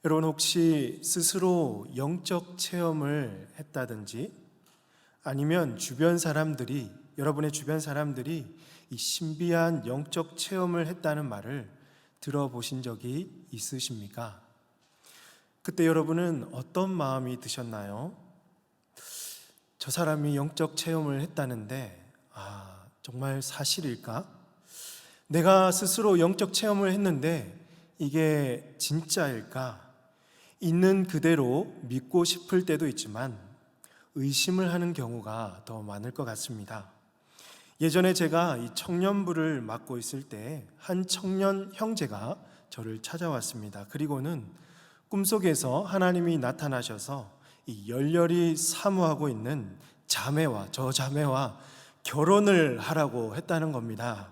여러분 혹시 스스로 영적 체험을 했다든지 아니면 여러분의 주변 사람들이 이 신비한 영적 체험을 했다는 말을 들어보신 적이 있으십니까? 그때 여러분은 어떤 마음이 드셨나요? 저 사람이 영적 체험을 했다는데 정말 사실일까? 내가 스스로 영적 체험을 했는데 이게 진짜일까? 있는 그대로 믿고 싶을 때도 있지만 의심을 하는 경우가 더 많을 것 같습니다. 예전에 제가 이 청년부를 맡고 있을 때 한 청년 형제가 저를 찾아왔습니다. 그리고는 꿈속에서 하나님이 나타나셔서 이 열렬히 사모하고 있는 저 자매와 결혼을 하라고 했다는 겁니다.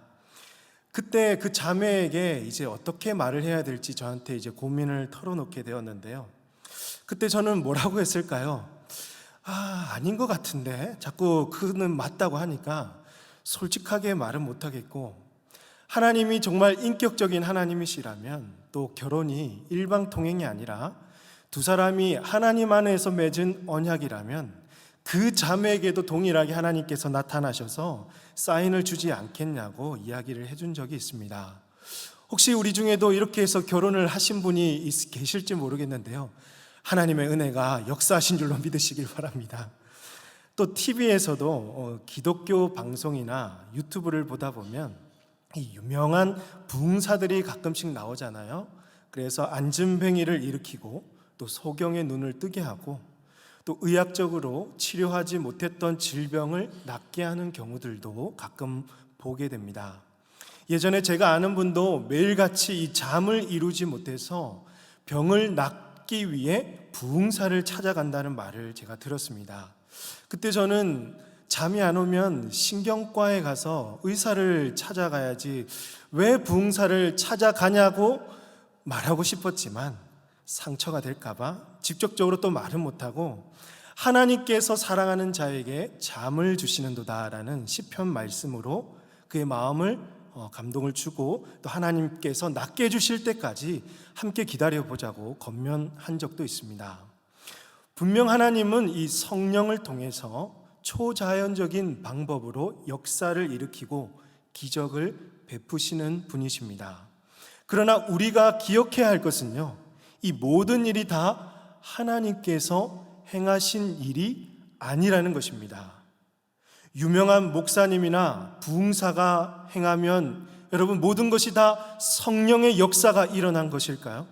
그때 그 자매에게 이제 어떻게 말을 해야 될지 저한테 이제 고민을 털어놓게 되었는데요. 그때 저는 뭐라고 했을까요? 아닌 것 같은데 자꾸 그는 맞다고 하니까 솔직하게 말은 못하겠고, 하나님이 정말 인격적인 하나님이시라면 또 결혼이 일방통행이 아니라 두 사람이 하나님 안에서 맺은 언약이라면 그 자매에게도 동일하게 하나님께서 나타나셔서 사인을 주지 않겠냐고 이야기를 해준 적이 있습니다. 혹시 우리 중에도 이렇게 해서 결혼을 하신 분이 계실지 모르겠는데요, 하나님의 은혜가 역사하신 줄로 믿으시길 바랍니다. 또 TV에서도 기독교 방송이나 유튜브를 보다 보면 이 유명한 부흥사들이 가끔씩 나오잖아요. 그래서 안진뱅이를 일으키고 또 소경의 눈을 뜨게 하고 또 의학적으로 치료하지 못했던 질병을 낫게 하는 경우들도 가끔 보게 됩니다. 예전에 제가 아는 분도 매일같이 이 잠을 이루지 못해서 병을 낫기 위해 부흥사를 찾아간다는 말을 제가 들었습니다. 그때 저는 잠이 안 오면 신경과에 가서 의사를 찾아가야지 왜 부흥사를 찾아가냐고 말하고 싶었지만 상처가 될까봐 직접적으로 또 말은 못하고 하나님께서 사랑하는 자에게 잠을 주시는도다라는 시편 말씀으로 그의 마음을 감동을 주고 또 하나님께서 낫게 해주실 때까지 함께 기다려보자고 권면한 적도 있습니다. 분명 하나님은 이 성령을 통해서 초자연적인 방법으로 역사를 일으키고 기적을 베푸시는 분이십니다. 그러나 우리가 기억해야 할 것은요, 이 모든 일이 다 하나님께서 행하신 일이 아니라는 것입니다. 유명한 목사님이나 부흥사가 행하면 여러분 모든 것이 다 성령의 역사가 일어난 것일까요?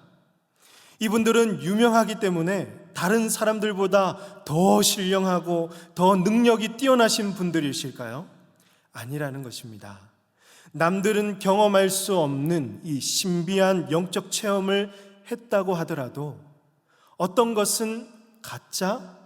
이분들은 유명하기 때문에 다른 사람들보다 더 신령하고 더 능력이 뛰어나신 분들이실까요? 아니라는 것입니다. 남들은 경험할 수 없는 이 신비한 영적 체험을 했다고 하더라도 어떤 것은 가짜,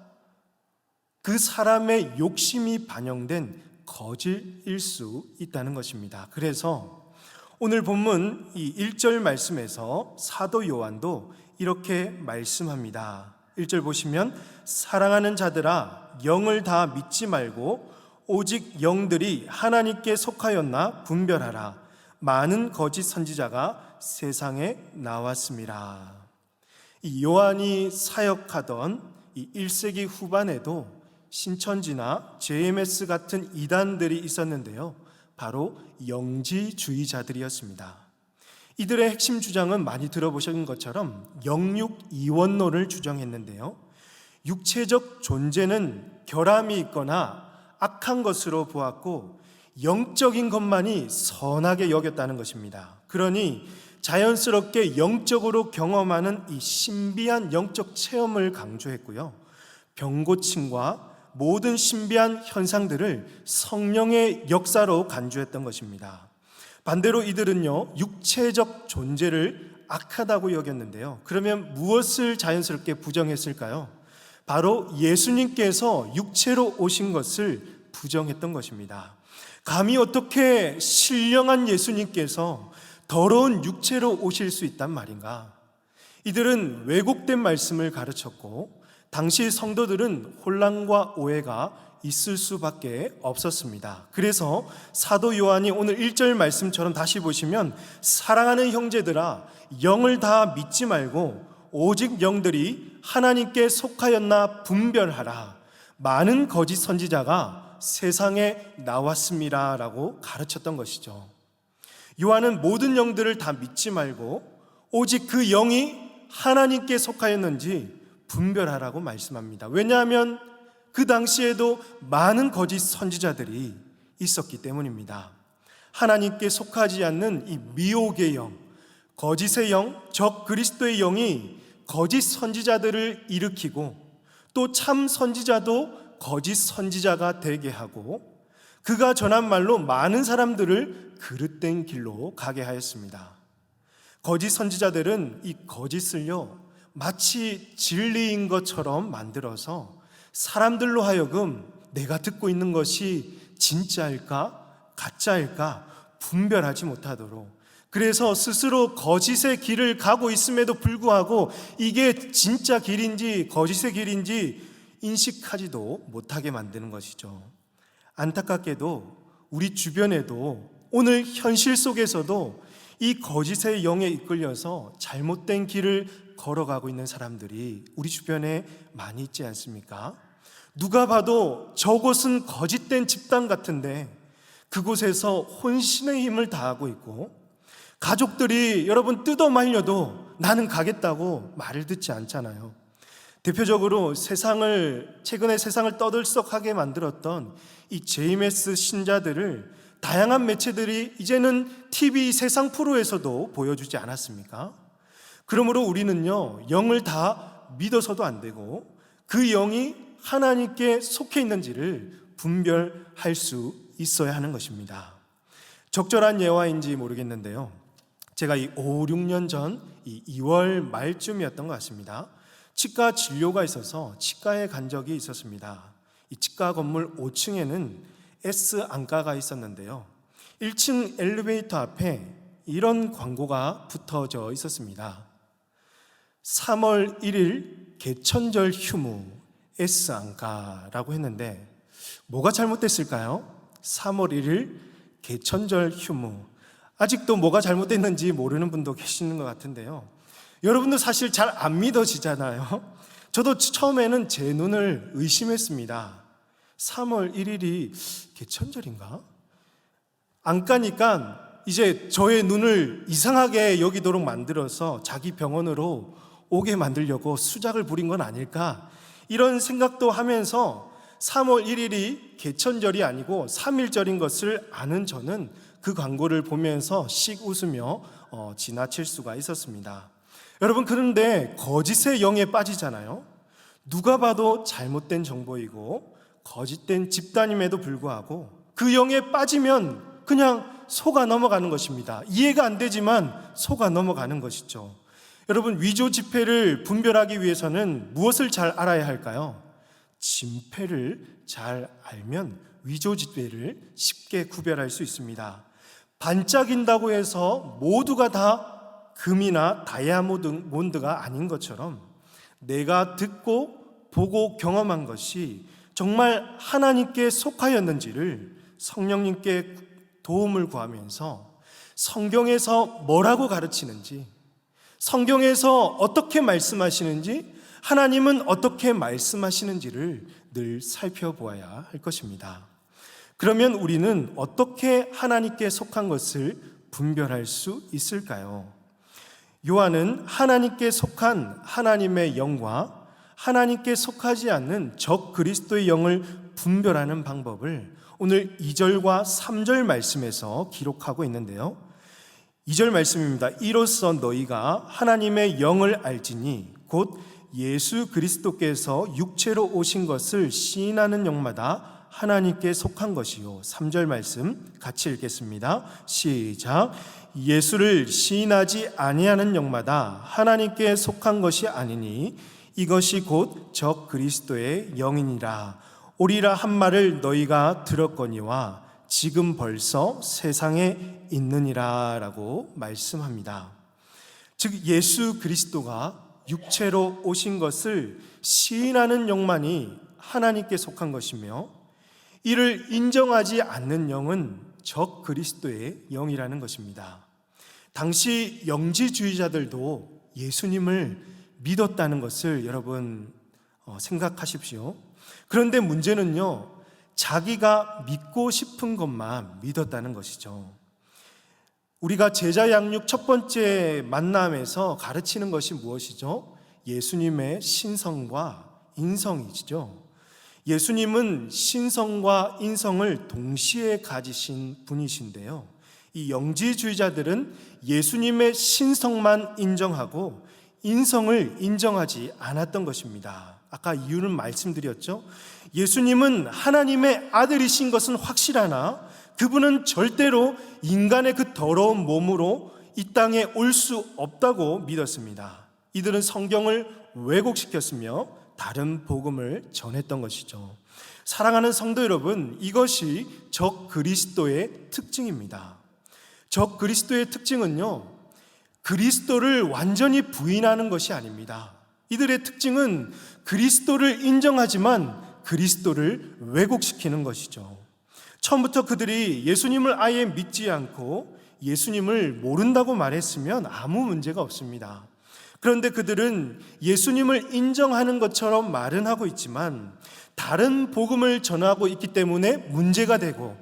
그 사람의 욕심이 반영된 거짓일 수 있다는 것입니다. 그래서 오늘 본문 이 1절 말씀에서 사도 요한도 이렇게 말씀합니다. 1절 보시면 사랑하는 자들아 영을 다 믿지 말고 오직 영들이 하나님께 속하였나 분별하라. 많은 거짓 선지자가 세상에 나왔습니다. 이 요한이 사역하던 이 1세기 후반에도 신천지나 JMS 같은 이단들이 있었는데요, 바로 영지주의자들이었습니다. 이들의 핵심 주장은 많이 들어보신 것처럼 영육이원론을 주장했는데요, 육체적 존재는 결함이 있거나 악한 것으로 보았고 영적인 것만이 선하게 여겼다는 것입니다. 그러니 자연스럽게 영적으로 경험하는 이 신비한 영적 체험을 강조했고요, 병고침과 모든 신비한 현상들을 성령의 역사로 간주했던 것입니다. 반대로 이들은요, 육체적 존재를 악하다고 여겼는데요, 그러면 무엇을 자연스럽게 부정했을까요? 바로 예수님께서 육체로 오신 것을 부정했던 것입니다. 감히 어떻게 신령한 예수님께서 더러운 육체로 오실 수 있단 말인가? 이들은 왜곡된 말씀을 가르쳤고 당시 성도들은 혼란과 오해가 있을 수밖에 없었습니다. 그래서 사도 요한이 오늘 1절 말씀처럼 다시 보시면 사랑하는 형제들아 영을 다 믿지 말고 오직 영들이 하나님께 속하였나 분별하라. 많은 거짓 선지자가 세상에 나왔습니다 라고 가르쳤던 것이죠. 요한은 모든 영들을 다 믿지 말고 오직 그 영이 하나님께 속하였는지 분별하라고 말씀합니다. 왜냐하면 그 당시에도 많은 거짓 선지자들이 있었기 때문입니다. 하나님께 속하지 않는 이 미혹의 영, 거짓의 영, 적 그리스도의 영이 거짓 선지자들을 일으키고 또 참 선지자도 거짓 선지자가 되게 하고 그가 전한 말로 많은 사람들을 그릇된 길로 가게 하였습니다. 거짓 선지자들은 이 거짓을요 마치 진리인 것처럼 만들어서 사람들로 하여금 내가 듣고 있는 것이 진짜일까 가짜일까 분별하지 못하도록, 그래서 스스로 거짓의 길을 가고 있음에도 불구하고 이게 진짜 길인지 거짓의 길인지 인식하지도 못하게 만드는 것이죠. 안타깝게도 우리 주변에도 오늘 현실 속에서도 이 거짓의 영에 이끌려서 잘못된 길을 걸어가고 있는 사람들이 우리 주변에 많이 있지 않습니까? 누가 봐도 저곳은 거짓된 집단 같은데 그곳에서 혼신의 힘을 다하고 있고, 가족들이 여러분 뜯어 말려도 나는 가겠다고 말을 듣지 않잖아요. 대표적으로 최근에 세상을 떠들썩하게 만들었던 이 JMS 신자들을 다양한 매체들이 이제는 TV 세상 프로에서도 보여주지 않았습니까? 그러므로 우리는요, 영을 다 믿어서도 안 되고 그 영이 하나님께 속해 있는지를 분별할 수 있어야 하는 것입니다. 적절한 예화인지 모르겠는데요, 제가 이 5, 6년 전 이 2월 말쯤이었던 것 같습니다. 치과 진료가 있어서 치과에 간 적이 있었습니다. 이 치과 건물 5층에는 S 안과가 있었는데요, 1층 엘리베이터 앞에 이런 광고가 붙어져 있었습니다. 3월 1일 개천절 휴무 S 안과라고 했는데 뭐가 잘못됐을까요? 3월 1일 개천절 휴무. 아직도 뭐가 잘못됐는지 모르는 분도 계시는 것 같은데요, 여러분도 사실 잘 안 믿어지잖아요. 저도 처음에는 제 눈을 의심했습니다. 3월 1일이 개천절인가? 안 까니까 이제 저의 눈을 이상하게 여기도록 만들어서 자기 병원으로 오게 만들려고 수작을 부린 건 아닐까, 이런 생각도 하면서 3월 1일이 개천절이 아니고 3일절인 것을 아는 저는 그 광고를 보면서 씩 웃으며 지나칠 수가 있었습니다. 여러분, 그런데 거짓의 영에 빠지잖아요. 누가 봐도 잘못된 정보이고 거짓된 집단임에도 불구하고 그 영에 빠지면 그냥 속아 넘어가는 것입니다. 이해가 안 되지만 속아 넘어가는 것이죠. 여러분, 위조 지폐를 분별하기 위해서는 무엇을 잘 알아야 할까요? 진폐를 잘 알면 위조 지폐를 쉽게 구별할 수 있습니다. 반짝인다고 해서 모두가 다 금이나 다이아몬드가 아닌 것처럼 내가 듣고 보고 경험한 것이 정말 하나님께 속하였는지를 성령님께 도움을 구하면서 성경에서 뭐라고 가르치는지, 성경에서 어떻게 말씀하시는지, 하나님은 어떻게 말씀하시는지를 늘 살펴보아야 할 것입니다. 그러면 우리는 어떻게 하나님께 속한 것을 분별할 수 있을까요? 요한은 하나님께 속한 하나님의 영과 하나님께 속하지 않는 적 그리스도의 영을 분별하는 방법을 오늘 2절과 3절 말씀에서 기록하고 있는데요, 2절 말씀입니다. 이로써 너희가 하나님의 영을 알지니 곧 예수 그리스도께서 육체로 오신 것을 시인하는 영마다 하나님께 속한 것이요. 3절 말씀 같이 읽겠습니다. 시작. 예수를 시인하지 아니하는 영마다 하나님께 속한 것이 아니니 이것이 곧 적 그리스도의 영이니라. 오리라 한 말을 너희가 들었거니와 지금 벌써 세상에 있느니라 라고 말씀합니다. 즉 예수 그리스도가 육체로 오신 것을 시인하는 영만이 하나님께 속한 것이며, 이를 인정하지 않는 영은 적 그리스도의 영이라는 것입니다. 당시 영지주의자들도 예수님을 믿었다는 것을 여러분 생각하십시오. 그런데 문제는요, 자기가 믿고 싶은 것만 믿었다는 것이죠. 우리가 제자 양육 첫 번째 만남에서 가르치는 것이 무엇이죠? 예수님의 신성과 인성이죠. 예수님은 신성과 인성을 동시에 가지신 분이신데요, 이 영지주의자들은 예수님의 신성만 인정하고 인성을 인정하지 않았던 것입니다. 아까 이유는 말씀드렸죠. 예수님은 하나님의 아들이신 것은 확실하나 그분은 절대로 인간의 그 더러운 몸으로 이 땅에 올 수 없다고 믿었습니다. 이들은 성경을 왜곡시켰으며 다른 복음을 전했던 것이죠. 사랑하는 성도 여러분, 이것이 적 그리스도의 특징입니다. 적 그리스도의 특징은요, 그리스도를 완전히 부인하는 것이 아닙니다. 이들의 특징은 그리스도를 인정하지만 그리스도를 왜곡시키는 것이죠. 처음부터 그들이 예수님을 아예 믿지 않고 예수님을 모른다고 말했으면 아무 문제가 없습니다. 그런데 그들은 예수님을 인정하는 것처럼 말은 하고 있지만 다른 복음을 전하고 있기 때문에 문제가 되고,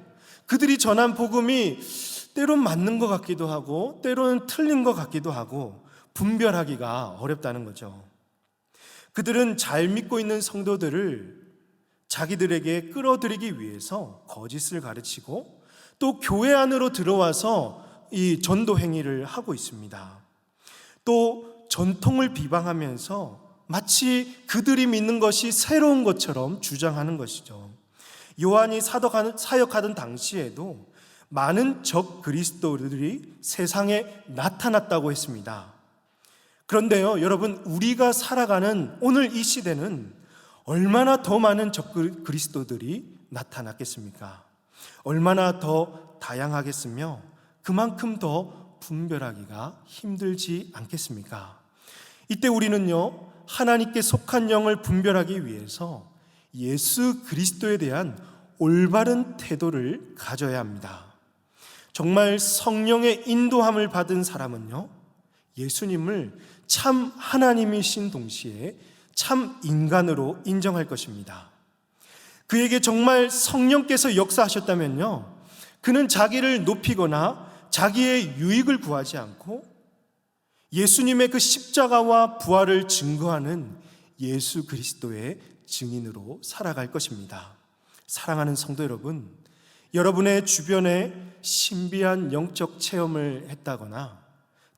그들이 전한 복음이 때론 맞는 것 같기도 하고 때로는 틀린 것 같기도 하고 분별하기가 어렵다는 거죠. 그들은 잘 믿고 있는 성도들을 자기들에게 끌어들이기 위해서 거짓을 가르치고 또 교회 안으로 들어와서 이 전도 행위를 하고 있습니다. 또 전통을 비방하면서 마치 그들이 믿는 것이 새로운 것처럼 주장하는 것이죠. 요한이 사역하던 당시에도 많은 적 그리스도들이 세상에 나타났다고 했습니다. 그런데요, 여러분, 우리가 살아가는 오늘 이 시대는 얼마나 더 많은 적 그리스도들이 나타났겠습니까? 얼마나 더 다양하겠으며 그만큼 더 분별하기가 힘들지 않겠습니까? 이때 우리는요, 하나님께 속한 영을 분별하기 위해서 예수 그리스도에 대한 올바른 태도를 가져야 합니다. 정말 성령의 인도함을 받은 사람은요, 예수님을 참 하나님이신 동시에 참 인간으로 인정할 것입니다. 그에게 정말 성령께서 역사하셨다면요, 그는 자기를 높이거나 자기의 유익을 구하지 않고 예수님의 그 십자가와 부활을 증거하는 예수 그리스도의 증인으로 살아갈 것입니다. 사랑하는 성도 여러분, 여러분의 주변에 신비한 영적 체험을 했다거나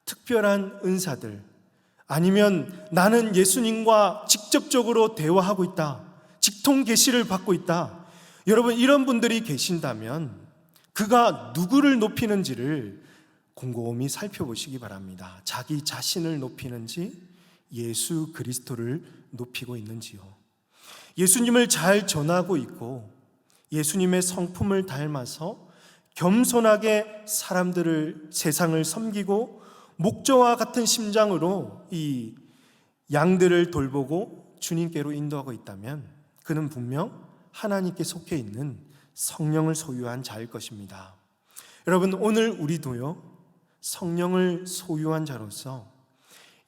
특별한 은사들, 아니면 나는 예수님과 직접적으로 대화하고 있다, 직통 계시를 받고 있다, 여러분 이런 분들이 계신다면 그가 누구를 높이는지를 곰곰이 살펴보시기 바랍니다. 자기 자신을 높이는지 예수 그리스도를 높이고 있는지요. 예수님을 잘 전하고 있고 예수님의 성품을 닮아서 겸손하게 사람들을, 세상을 섬기고 목자와 같은 심장으로 이 양들을 돌보고 주님께로 인도하고 있다면 그는 분명 하나님께 속해 있는 성령을 소유한 자일 것입니다. 여러분, 오늘 우리도요, 성령을 소유한 자로서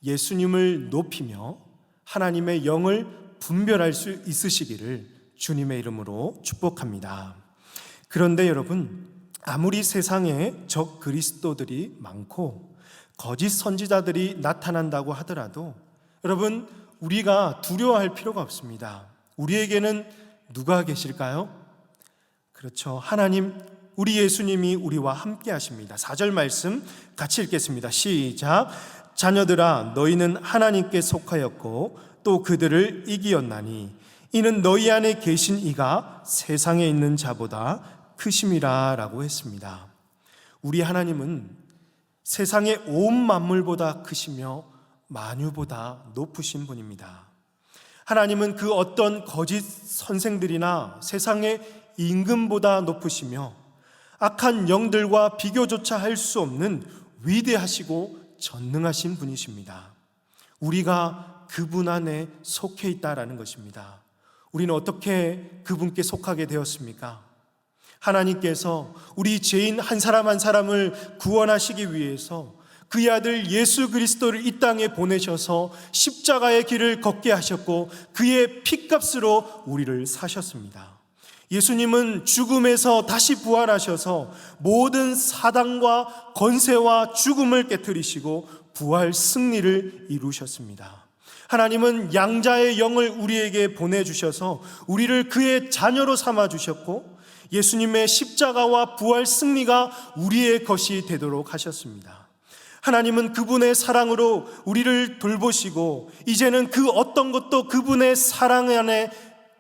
예수님을 높이며 하나님의 영을 분별할 수 있으시기를 주님의 이름으로 축복합니다. 그런데 여러분, 아무리 세상에 적 그리스도들이 많고 거짓 선지자들이 나타난다고 하더라도 여러분, 우리가 두려워할 필요가 없습니다. 우리에게는 누가 계실까요? 그렇죠, 하나님, 우리 예수님이 우리와 함께 하십니다. 4절 말씀 같이 읽겠습니다. 시작. 자녀들아, 너희는 하나님께 속하였고 또 그들을 이기었나니 이는 너희 안에 계신 이가 세상에 있는 자보다 크심이라 라고 했습니다. 우리 하나님은 세상의 온 만물보다 크시며 만유보다 높으신 분입니다. 하나님은 그 어떤 거짓 선생들이나 세상의 임금보다 높으시며 악한 영들과 비교조차 할 수 없는 위대하시고 전능하신 분이십니다. 우리가 그분 안에 속해 있다라는 것입니다. 우리는 어떻게 그분께 속하게 되었습니까? 하나님께서 우리 죄인 한 사람 한 사람을 구원하시기 위해서 그의 아들 예수 그리스도를 이 땅에 보내셔서 십자가의 길을 걷게 하셨고 그의 피값으로 우리를 사셨습니다. 예수님은 죽음에서 다시 부활하셔서 모든 사단과 권세와 죽음을 깨뜨리시고 부활 승리를 이루셨습니다. 하나님은 양자의 영을 우리에게 보내주셔서 우리를 그의 자녀로 삼아주셨고 예수님의 십자가와 부활 승리가 우리의 것이 되도록 하셨습니다. 하나님은 그분의 사랑으로 우리를 돌보시고 이제는 그 어떤 것도 그분의 사랑 안에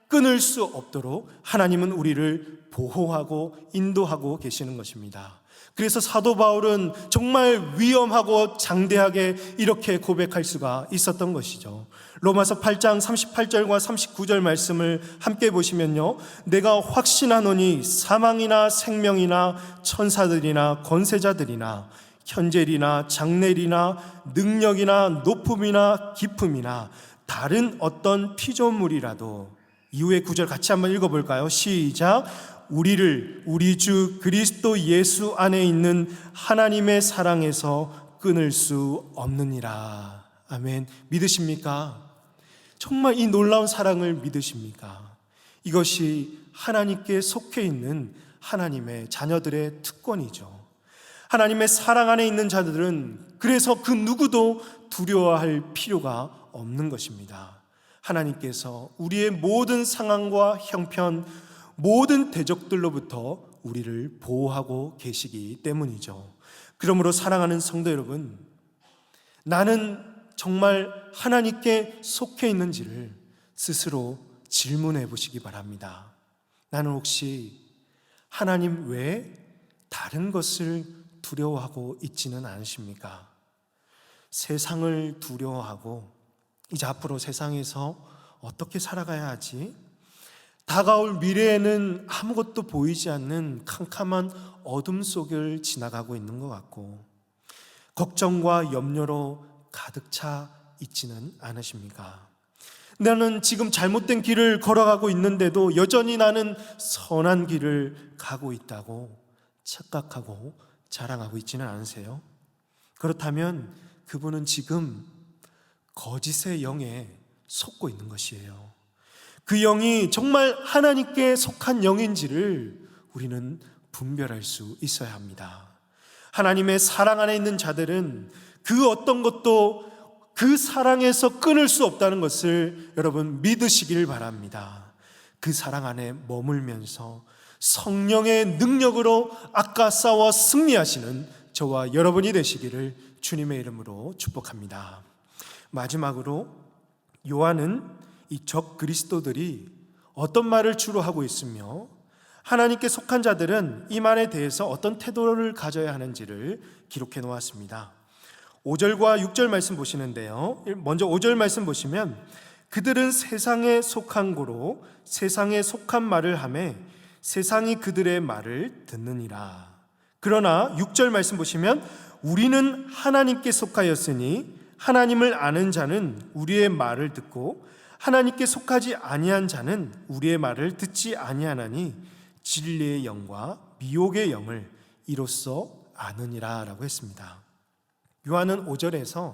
끊을 수 없도록 하나님은 우리를 보호하고 인도하고 계시는 것입니다. 그래서 사도 바울은 정말 위험하고 장대하게 이렇게 고백할 수가 있었던 것이죠. 로마서 8장 38절과 39절 말씀을 함께 보시면요, 내가 확신하노니 사망이나 생명이나 천사들이나 권세자들이나 현재리나 장래리나 능력이나 높음이나 깊음이나 다른 어떤 피조물이라도, 이후의 구절 같이 한번 읽어볼까요? 시작. 우리를 우리 주 그리스도 예수 안에 있는 하나님의 사랑에서 끊을 수 없느니라. 아멘. 믿으십니까? 정말 이 놀라운 사랑을 믿으십니까? 이것이 하나님께 속해 있는 하나님의 자녀들의 특권이죠. 하나님의 사랑 안에 있는 자들은 그래서 그 누구도 두려워할 필요가 없는 것입니다. 하나님께서 우리의 모든 상황과 형편, 모든 대적들로부터 우리를 보호하고 계시기 때문이죠. 그러므로 사랑하는 성도 여러분, 나는 정말 하나님께 속해 있는지를 스스로 질문해 보시기 바랍니다. 나는 혹시 하나님 외에 다른 것을 두려워하고 있지는 않으십니까? 세상을 두려워하고 이제 앞으로 세상에서 어떻게 살아가야 하지? 다가올 미래에는 아무것도 보이지 않는 캄캄한 어둠 속을 지나가고 있는 것 같고 걱정과 염려로 가득 차 있지는 않으십니까? 나는 지금 잘못된 길을 걸어가고 있는데도 여전히 나는 선한 길을 가고 있다고 착각하고 자랑하고 있지는 않으세요? 그렇다면 그분은 지금 거짓의 영에 속고 있는 것이에요. 그 영이 정말 하나님께 속한 영인지를 우리는 분별할 수 있어야 합니다. 하나님의 사랑 안에 있는 자들은 그 어떤 것도 그 사랑에서 끊을 수 없다는 것을 여러분 믿으시길 바랍니다. 그 사랑 안에 머물면서 성령의 능력으로 악과 싸워 승리하시는 저와 여러분이 되시기를 주님의 이름으로 축복합니다. 마지막으로 요한은 이 적 그리스도들이 어떤 말을 주로 하고 있으며 하나님께 속한 자들은 이 말에 대해서 어떤 태도를 가져야 하는지를 기록해 놓았습니다. 5절과 6절 말씀 보시는데요, 먼저 5절 말씀 보시면 그들은 세상에 속한 고로 세상에 속한 말을 하매 세상이 그들의 말을 듣느니라. 그러나 6절 말씀 보시면 우리는 하나님께 속하였으니 하나님을 아는 자는 우리의 말을 듣고 하나님께 속하지 아니한 자는 우리의 말을 듣지 아니하나니 진리의 영과 미혹의 영을 이로써 아느니라 라고 했습니다. 요한은 5절에서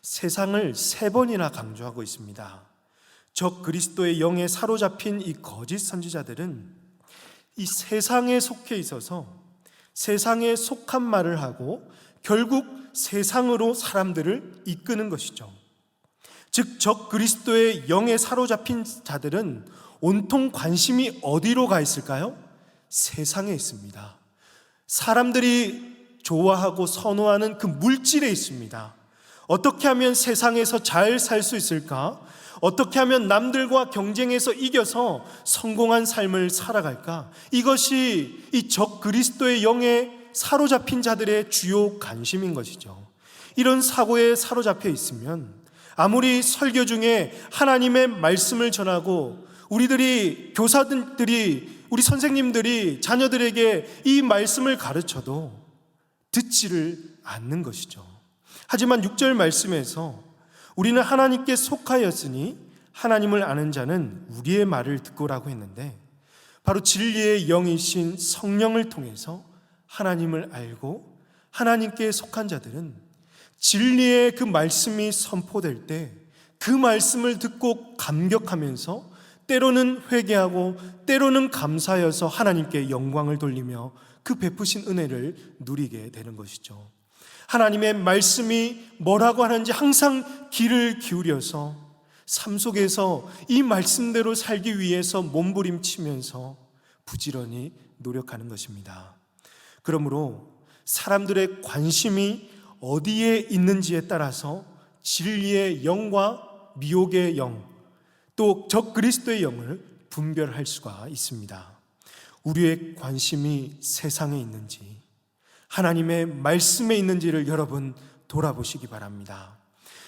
세상을 3번이나 강조하고 있습니다. 적 그리스도의 영에 사로잡힌 이 거짓 선지자들은 이 세상에 속해 있어서 세상에 속한 말을 하고 결국 세상으로 사람들을 이끄는 것이죠. 즉, 적 그리스도의 영에 사로잡힌 자들은 온통 관심이 어디로 가 있을까요? 세상에 있습니다. 사람들이 좋아하고 선호하는 그 물질에 있습니다. 어떻게 하면 세상에서 잘 살 수 있을까? 어떻게 하면 남들과 경쟁해서 이겨서 성공한 삶을 살아갈까? 이것이 이 적 그리스도의 영에 사로잡힌 자들의 주요 관심인 것이죠. 이런 사고에 사로잡혀 있으면 아무리 설교 중에 하나님의 말씀을 전하고 우리들이 교사들이 우리 선생님들이 자녀들에게 이 말씀을 가르쳐도 듣지를 않는 것이죠. 하지만 6절 말씀에서 우리는 하나님께 속하였으니 하나님을 아는 자는 우리의 말을 듣고라고 했는데 바로 진리의 영이신 성령을 통해서 하나님을 알고 하나님께 속한 자들은 진리의 그 말씀이 선포될 때 그 말씀을 듣고 감격하면서 때로는 회개하고 때로는 감사하여서 하나님께 영광을 돌리며 그 베푸신 은혜를 누리게 되는 것이죠. 하나님의 말씀이 뭐라고 하는지 항상 귀를 기울여서 삶 속에서 이 말씀대로 살기 위해서 몸부림치면서 부지런히 노력하는 것입니다. 그러므로 사람들의 관심이 어디에 있는지에 따라서 진리의 영과 미혹의 영, 또 적그리스도의 영을 분별할 수가 있습니다. 우리의 관심이 세상에 있는지 하나님의 말씀에 있는지를 여러분 돌아보시기 바랍니다.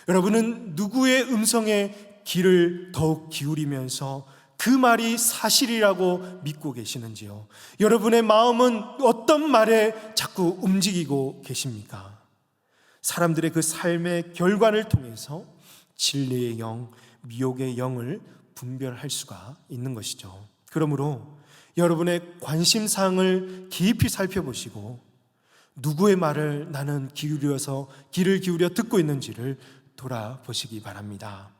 여러분은 누구의 음성에 귀를 더욱 기울이면서 그 말이 사실이라고 믿고 계시는지요? 여러분의 마음은 어떤 말에 자꾸 움직이고 계십니까? 사람들의 그 삶의 결과를 통해서 진리의 영, 미혹의 영을 분별할 수가 있는 것이죠. 그러므로 여러분의 관심사항을 깊이 살펴보시고 누구의 말을 나는 귀를 기울여 듣고 있는지를 돌아보시기 바랍니다.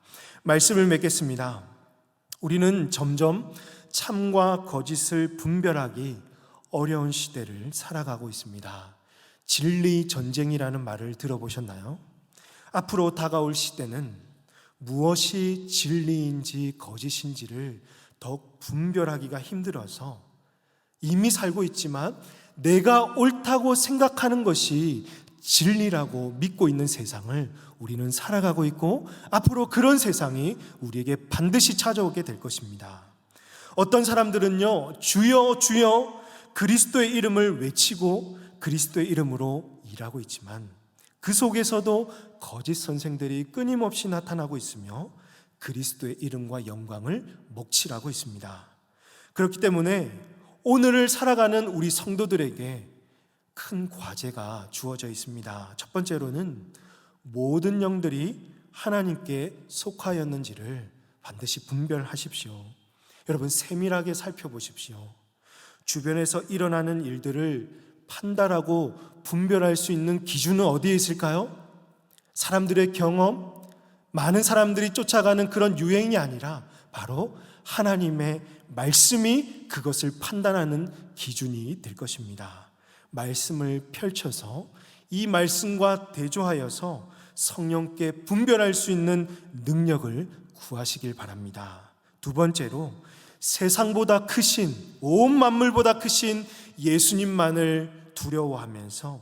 말씀을 맺겠습니다. 우리는 점점 참과 거짓을 분별하기 어려운 시대를 살아가고 있습니다. 진리 전쟁이라는 말을 들어보셨나요? 앞으로 다가올 시대는 무엇이 진리인지 거짓인지를 더욱 분별하기가 힘들어서 이미 살고 있지만 내가 옳다고 생각하는 것이 진리라고 믿고 있는 세상을 우리는 살아가고 있고 앞으로 그런 세상이 우리에게 반드시 찾아오게 될 것입니다. 어떤 사람들은요, 주여 주여 그리스도의 이름을 외치고 그리스도의 이름으로 일하고 있지만 그 속에서도 거짓 선생들이 끊임없이 나타나고 있으며 그리스도의 이름과 영광을 먹칠하고 있습니다. 그렇기 때문에 오늘을 살아가는 우리 성도들에게 큰 과제가 주어져 있습니다. 첫 번째로는 모든 영들이 하나님께 속하였는지를 반드시 분별하십시오. 여러분, 세밀하게 살펴보십시오. 주변에서 일어나는 일들을 판단하고 분별할 수 있는 기준은 어디에 있을까요? 사람들의 경험, 많은 사람들이 쫓아가는 그런 유행이 아니라 바로 하나님의 말씀이 그것을 판단하는 기준이 될 것입니다. 말씀을 펼쳐서 이 말씀과 대조하여서 성령께 분별할 수 있는 능력을 구하시길 바랍니다. 두 번째로 세상보다 크신, 온 만물보다 크신 예수님만을 두려워하면서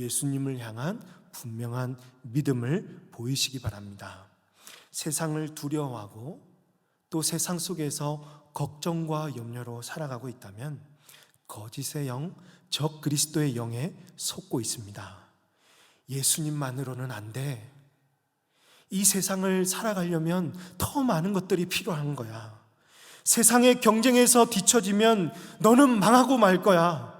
예수님을 향한 분명한 믿음을 보이시기 바랍니다. 세상을 두려워하고 또 세상 속에서 걱정과 염려로 살아가고 있다면 거짓의 영, 적 그리스도의 영에 속고 있습니다. 예수님만으로는 안 돼. 이 세상을 살아가려면 더 많은 것들이 필요한 거야. 세상의 경쟁에서 뒤처지면 너는 망하고 말 거야.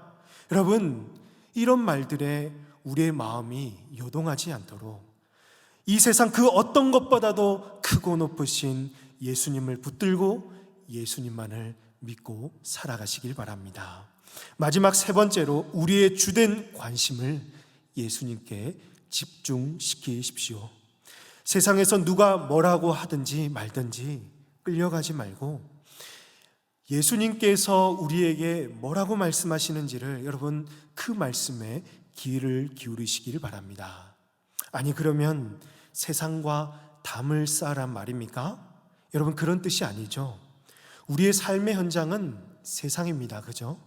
여러분, 이런 말들에 우리의 마음이 요동하지 않도록 이 세상 그 어떤 것보다도 크고 높으신 예수님을 붙들고 예수님만을 믿고 살아가시길 바랍니다. 마지막 세 번째로 우리의 주된 관심을 예수님께 집중시키십시오. 세상에서 누가 뭐라고 하든지 말든지 끌려가지 말고 예수님께서 우리에게 뭐라고 말씀하시는지를 여러분 그 말씀에 귀를 기울이시기를 바랍니다. 아니 그러면 세상과 담을 쌓으란 말입니까? 여러분 그런 뜻이 아니죠. 우리의 삶의 현장은 세상입니다. 그죠?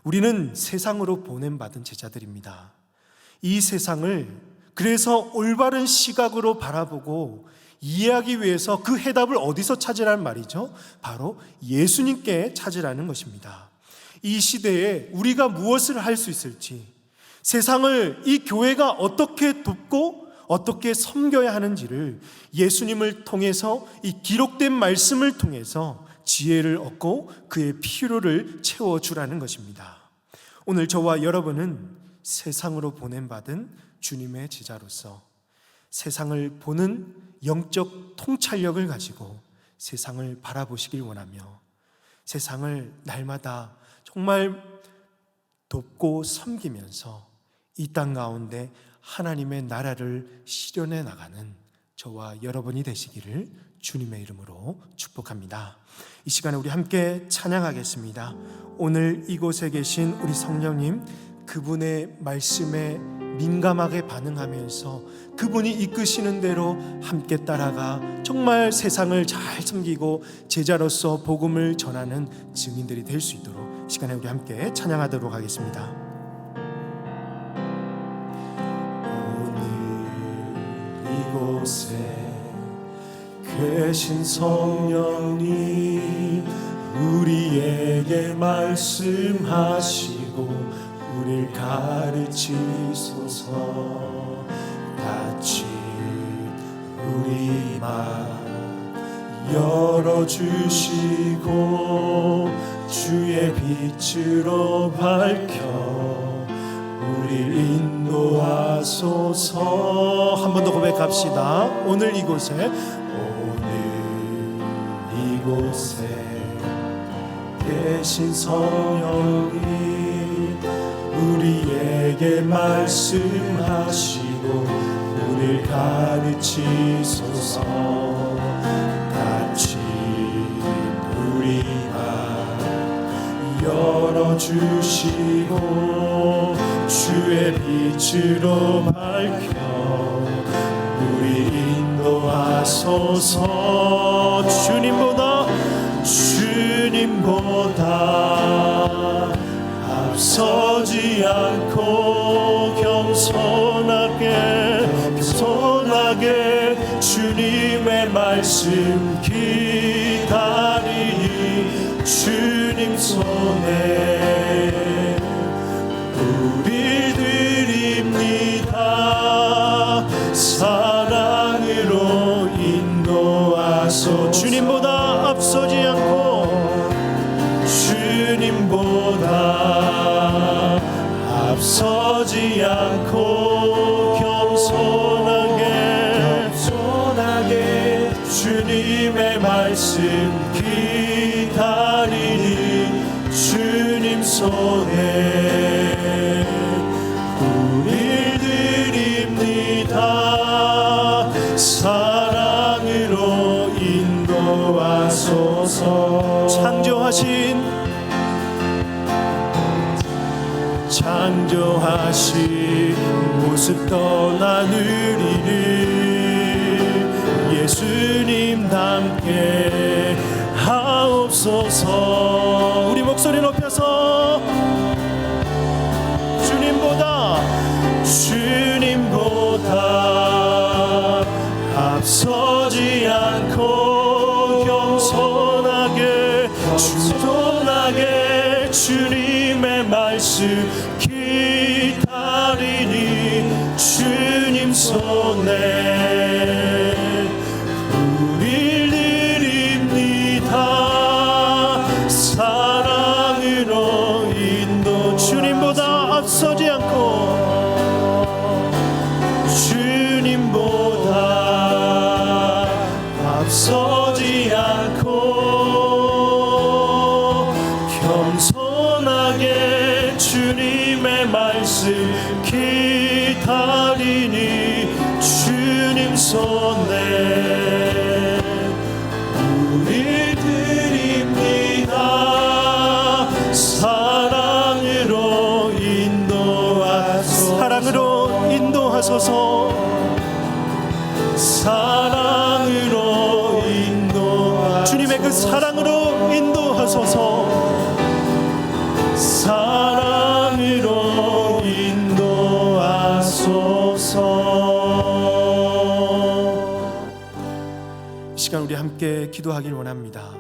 우리는 세상으로 보냄받은 제자들입니다. 이 세상을 그래서 올바른 시각으로 바라보고 이해하기 위해서 그 해답을 어디서 찾으라는 말이죠? 바로 예수님께 찾으라는 것입니다. 이 시대에 우리가 무엇을 할 수 있을지, 세상을 이 교회가 어떻게 돕고 어떻게 섬겨야 하는지를 예수님을 통해서 이 기록된 말씀을 통해서 지혜를 얻고 그의 필요를 채워주라는 것입니다. 오늘 저와 여러분은 세상으로 보냄받은 주님의 제자로서 세상을 보는 영적 통찰력을 가지고 세상을 바라보시길 원하며 세상을 날마다 정말 돕고 섬기면서 이 땅 가운데 하나님의 나라를 실현해 나가는 저와 여러분이 되시기를 주님의 이름으로 축복합니다. 이 시간에 우리 함께 찬양하겠습니다. 오늘 이곳에 계신 우리 성령님, 그분의 말씀에 민감하게 반응하면서 그분이 이끄시는 대로 함께 따라가 정말 세상을 잘 섬기고 제자로서 복음을 전하는 증인들이 될 수 있도록 이 시간에 우리 함께 찬양하도록 하겠습니다. 오늘 이곳에 계신 성령님, 우리에게 말씀하시고 우리를 가르치소서. 닫힌 우리 맘 열어주시고 주의 빛으로 밝혀 우리를 인도하소서. 한 번 더 고백합시다. 오늘 이곳에 계신 성령님, 우리에게 말씀하시고 우리를 가르치소서. 닫힌 우리 맘 열어주시고 주의 빛으로 밝혀 우리 인도하소서. 주님보다 앞서지 않고 겸손하게 주님의 말씀 기다리니 주님 손에 우릴 드립니다. 사랑으로 인도하소. 주님보다 앞서지 않고 주님보다 앞서지 않고 겸손하게 주님의 말씀 기다리니 주님 손에 우릴 드립니다. 사랑으로 인도하소서. 창조하신 모습 떠난 우리를 예수님 닮게 하옵소서. 우리 목소리 높여서 주님보다 앞서지 않고 겸손하게 주님의 말씀 기다리니 주님 손에 우릴 드립니다. 사랑으로 인도. 주님보다 앞서지 않고 앞서지 않고 겸손하게 주님의 말씀 기다리니 주님 손에 우릴 드립니다. 사랑으로 인도하소서. 사랑으로 인도하소서. 주님의 그 사랑으로 인도하소서. 사랑으로 인도하소서. 이 시간 우리 함께 기도하길 원합니다.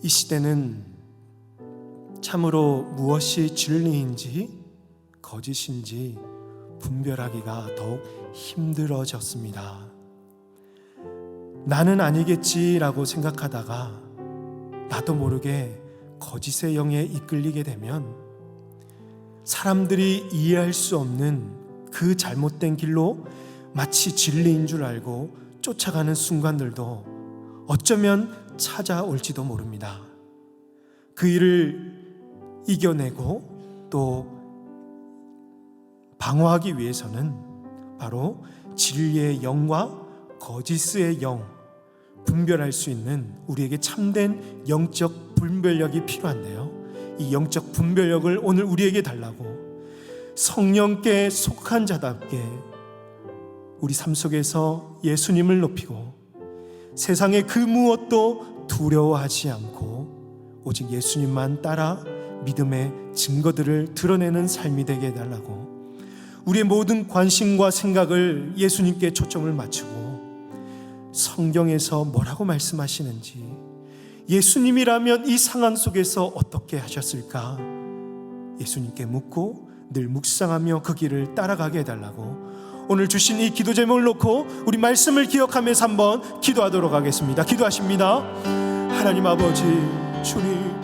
이 시대는 참으로 무엇이 진리인지 거짓인지 분별하기가 더욱 힘들어졌습니다. 나는 아니겠지라고 생각하다가 나도 모르게 거짓의 영에 이끌리게 되면 사람들이 이해할 수 없는 그 잘못된 길로 마치 진리인 줄 알고 쫓아가는 순간들도 어쩌면 찾아올지도 모릅니다. 그 일을 이겨내고 또 방어하기 위해서는 바로 진리의 영과 거짓의 영, 분별할 수 있는 우리에게 참된 영적 분별력이 필요한데요, 이 영적 분별력을 오늘 우리에게 달라고 성령께 속한 자답게 우리 삶 속에서 예수님을 높이고 세상의 그 무엇도 두려워하지 않고 오직 예수님만 따라 믿음의 증거들을 드러내는 삶이 되게 해달라고, 우리의 모든 관심과 생각을 예수님께 초점을 맞추고 성경에서 뭐라고 말씀하시는지, 예수님이라면 이 상황 속에서 어떻게 하셨을까, 예수님께 묻고 늘 묵상하며 그 길을 따라가게 해달라고 오늘 주신 이 기도 제목을 놓고 우리 말씀을 기억하면서 한번 기도하도록 하겠습니다. 기도하십니다. 하나님 아버지, 주님,